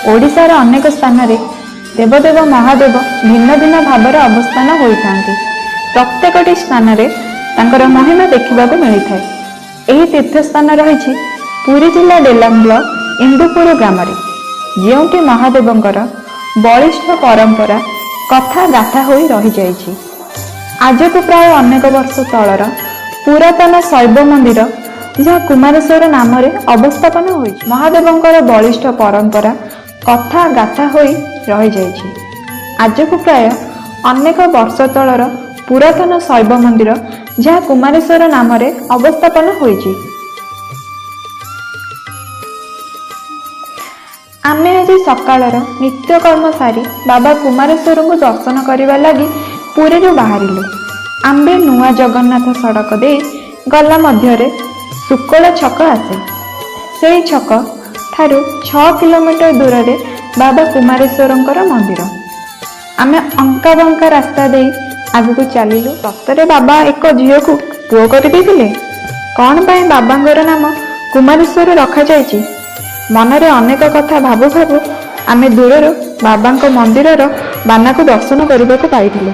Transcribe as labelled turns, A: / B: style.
A: ओडिशार अनेक स्थान रे देवदेव महादेव भिन्न भिन्न भाव अवस्थान होता। प्रत्येकटी स्थान रे तांकर महिमा देखा मिली था। यह तीर्थस्थान रही पुरी जिला डेलांग ब्लॉक इंदुपुर ग्राम जो महादेवंकर बलिष्ठ परंपरा कथा गाथा हो रही जाइछि। आज को प्राय अनेक वर्ष तलर पुरातन शैव मंदिर जहाँ कुमारेश्वर नाम अवस्थापन हो महादेवंकर बलिष्ठ परंपरा कथा गाथा हो रही जाइछि। आज को प्राय अनेक वर्ष तलर पुरातन शैव मंदिर जहाँ कुमारेश्वर नाम अवस्थापन होइछि। आमे आज सकाळर नित्यकर्म सारी बाबा कुमारेश्वर को दर्शन करने लगी पुरी बाहरिलु। आंबे नुआ जगन्नाथ सड़क दे गला मध्य सुकल छक आसे। से छक ठारू 6 किलोमीटर दूर रे बाबा कुमारेश्वर मंदिर। आमे अंका बंका रास्ता दे आगु चलिलु। सतरे बाबा एक झील को पुओ कर देथिले। कौन पाए बाबांगर नाम कुमारेश्वर रखा जायछि? मनरे अनेक कथा भाबु भाबु आमे दूरर बाबांक मंदिरर बाना को दर्शन करने को पाइथिले।